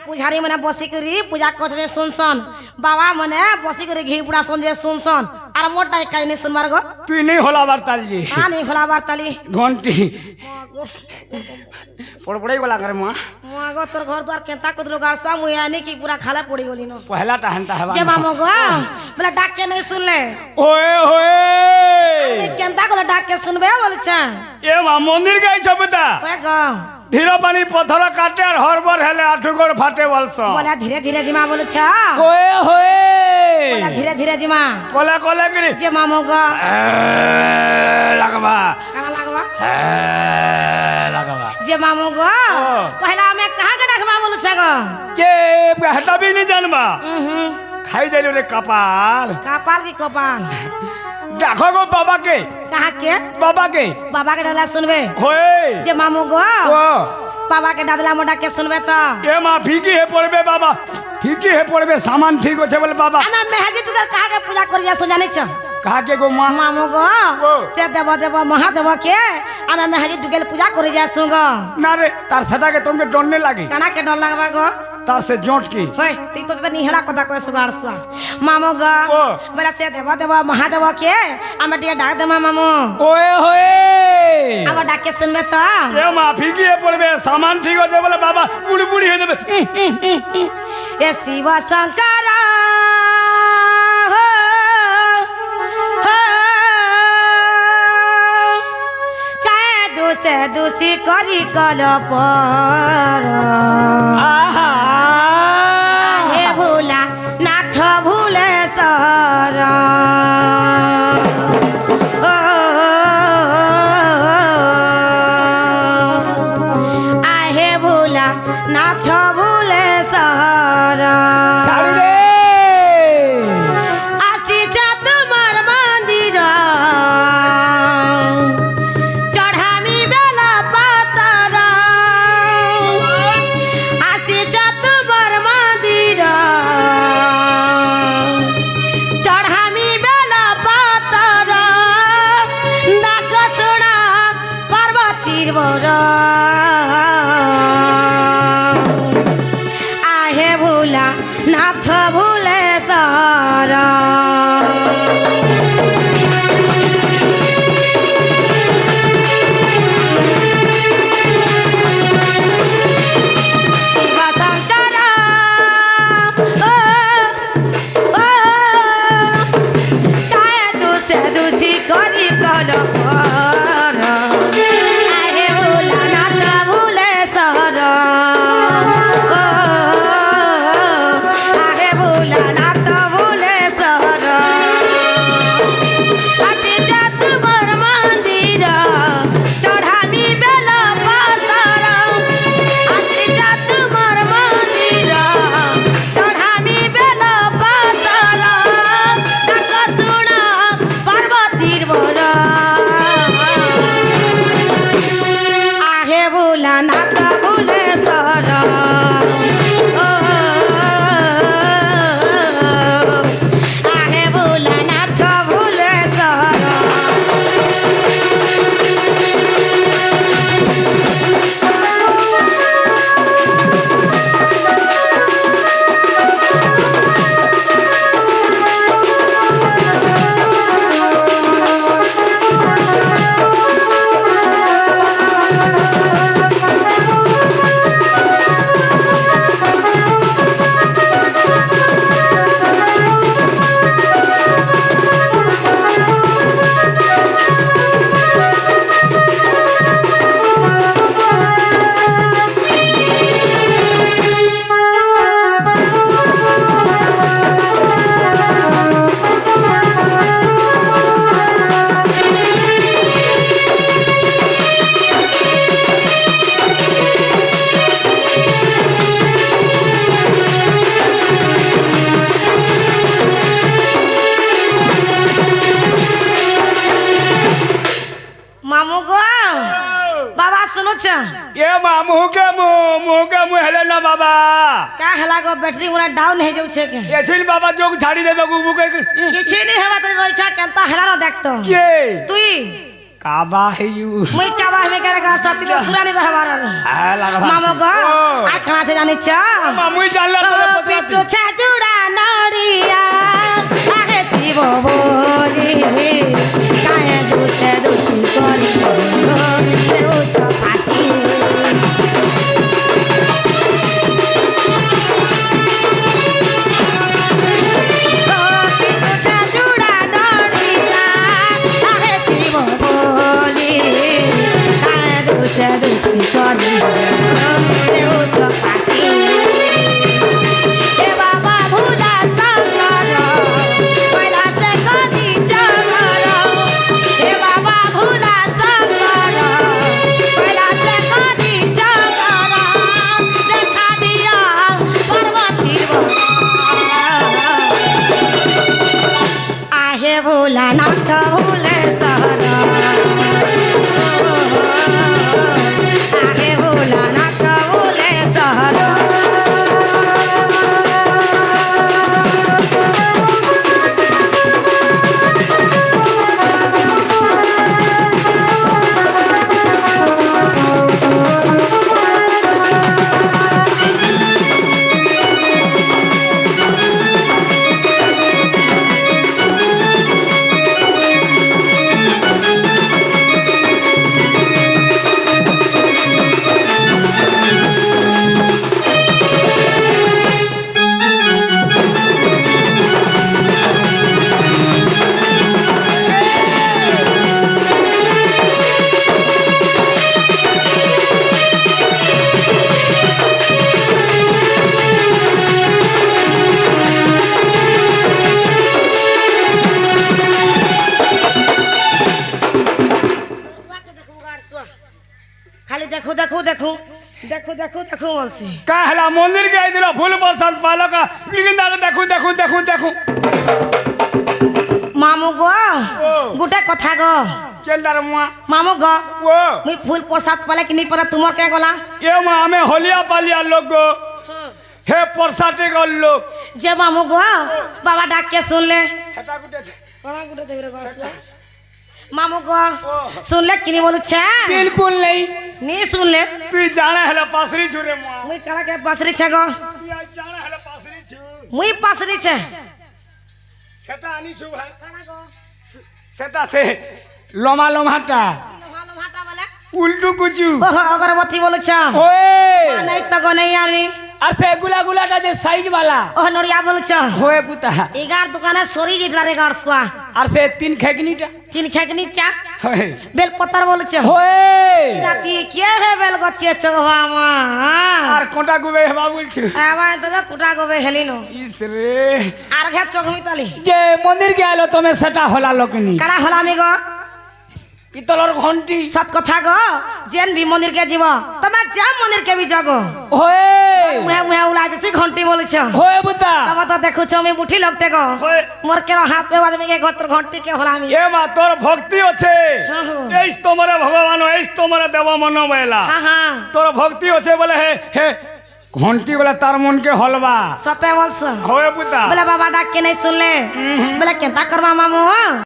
पुजारी मैंने बसी करी पूजा करते सुनसन बाबा मैंने बसी करी घी बुड़ा सुन सुनसन और मोटा एक नहीं सुनबार गो তুই নেই হলা বার্তাল জি हाँ नहीं खोला बारताली ঘন্টি পড় পড়াই গলা করে মা गो तोर घर द्वार केंता कुदरो गाड़ सब मुया नहीं की पूरा खाला पड़ी गोली नो পহলা টাহনতা হবা जे मामो गो बोला डाक के नहीं सुन ले ওয়ে ওয়ে केंता को डाक के सुनबे बोले छे এ মা মন্দির গাইছ বেটা ओए गो ধীর পানি পথর কাটে আর হরবর হেলে আঠুকর ফাটে বলছ बोला धीरे धीरे दिमा बोले छे ওয়ে ওয়ে बोला धीरे धीरे दिमा কলে কলে করি जे मामो गो লাগবা काला लगवा লাগবা जे मामो गो पहला में कहां के डाकबा बोले छे गो কে হটাবি নি জানবা খাই দিল রে কপাল कपाल की कपाल দেখো গো বাবাকে कहा के বাবাকে बाबा के डाला सुनबे হয়ে जे मामू गो ও बाबा के डादला मोटा के सुनबे तो এ মা ফিকি হে পড়বে বাবা ফিকি হে পড়বে সামান ঠিক আছে বলে বাবা आना मेहजी टुकर कहा के पूजा करिया सो जाने छ কাকে গো মা मामू गो से देव देव महादेव के आना मेहजी टुकेल पूजा करिया सुगो না রে তার সেটাকে তোমাকে ডরনে লাগে काना के डर लगबा गो তার সে জোট কি होय ती तो निहला कदा को सुगाड़ सो मामू गो बोला से देव देव महादेव के आमे टिया डाक दे मामू ওয়ে হয়ে आवा डाक के सुनबे तो এ মা ফিকি হে পড়বে সামান ঠিক আছে বলে বাবা পুড়ি পুড়ি হয়ে যাবে ए शिव शंकर दूसे दूसी करी कल पर আহা हे भूला नाथ भूले सर आहे भूला नाथ भूले सर ছাড়ু রে আসিছা তোমার মন্দির চড়ামি বেলা পাতার আসিছা তোমার মন্দির চড়ামি বেলা পাতার ডাক শোনা পার্বতীর বর आहे भूला नाथ भूले सारा शिव शंकर काय दूसे दूसी करी कल पर आहे भूला नाथ भूले सारा आहे भूला नाथ भूले सारा अति जात बर मंदिर चढ़ामी बेला पातर अति जात बर मंदिर चढ़ामी बेला पातर डाक सुना पार्वतीर बर आहे भूला नाथ भूले सारा आहे भूला नाथ भूले सारा मामू गो बाबा सुनो छ এ মা মুহকে মু হেলে না বাবা क्या हला गो बैटरी पूरा डाउन है जाउ छे के এছিল বাবা যোগ ছাড়ি দেবে মুকে किछि नहीं हेबा तरी रोइछा केनता हला न देखतो কে तुई काबा है यू मुई काबा में करे गाड़ साथी तो सुरानी रहवार मामो गो आ कहां से जानी छ मुई जानला तो पेटो छाजुड़ा नड़िया आगे शिव बोली काहे दूसरे दूसरी कोरी देउ छ फासी भोलानाथ भोले सहरा आगे भोलानाथ भोले सहरा खाली देखो देखो देखो देखो देखो देखो बलसी का हला मंदिर के दिला फूल बरसात पाला का लेकिन देखो देखो देखो देखो मामू गो गुटे कथा गो चल दार मुआ मामू गो ओ मुई फूल प्रसाद पाले कि नहीं पड़ा तुमर के गोला ये मां हमें होलिया पालिया लोग गो हे प्रसादे गो लोग जे मामू गो बाबा डाक के सुन ले छटा गुटे बड़ा गुटे देबरे गो मामू गो सुन ले कि नहीं बोलू छे बिल्कुल नहीं नहीं सुन ले तू जाने हला पासरी छुरे मुआ मुई कला के पासरी छे गो तू जाने हला पासरी छु मुई पासरी छे छटा आनी छु है छटा से लोमा लोमाटा उल्टू कुचू ओहो अगरबत्ती बोलू छ ओए नहीं तो गो नहीं यारी अरे गुला गुला का जे साइज वाला ओह नड़िया बोलू छ होए पुता एगार दुकान सोरी जितला रे गाड़सवा और से तीन खेकनीटा तीन खेकनी क्या होए बेल पत्तर बोलू छ होए राती के है बेल गच्चे चगवा मा और कोटा गुबे बाबुल छु आवा तो कुटा गोबे हेलिनो इस रे आर घे चगमी तली जे मंदिर के आलो तमे सटा होला लोकनी कड़ा होला मी गो पितलर घंटी सत कथा गो जेन भी मंदिर के जीव तमे जा मंदिर के भी जागो होए मुहे मुहे उला जैसे घंटी बोलू छ होए बुता तब तो देखु छ मैं बुठी लगते गो होए मोर के हाथ पे आदमी के गोत्र घंटी के होला मी ए मा तोर भक्ति আছে हाँ, हाँ। एस तोमरे भगवान एस तोमरे देव मनो बेला हां हां तोर भक्ति আছে बोले हे घंटी वाला तार मन के हलवा सते वर्ष होए बुता बोले बाबा डाक के नहीं सुन ले बोले केता करवा मामू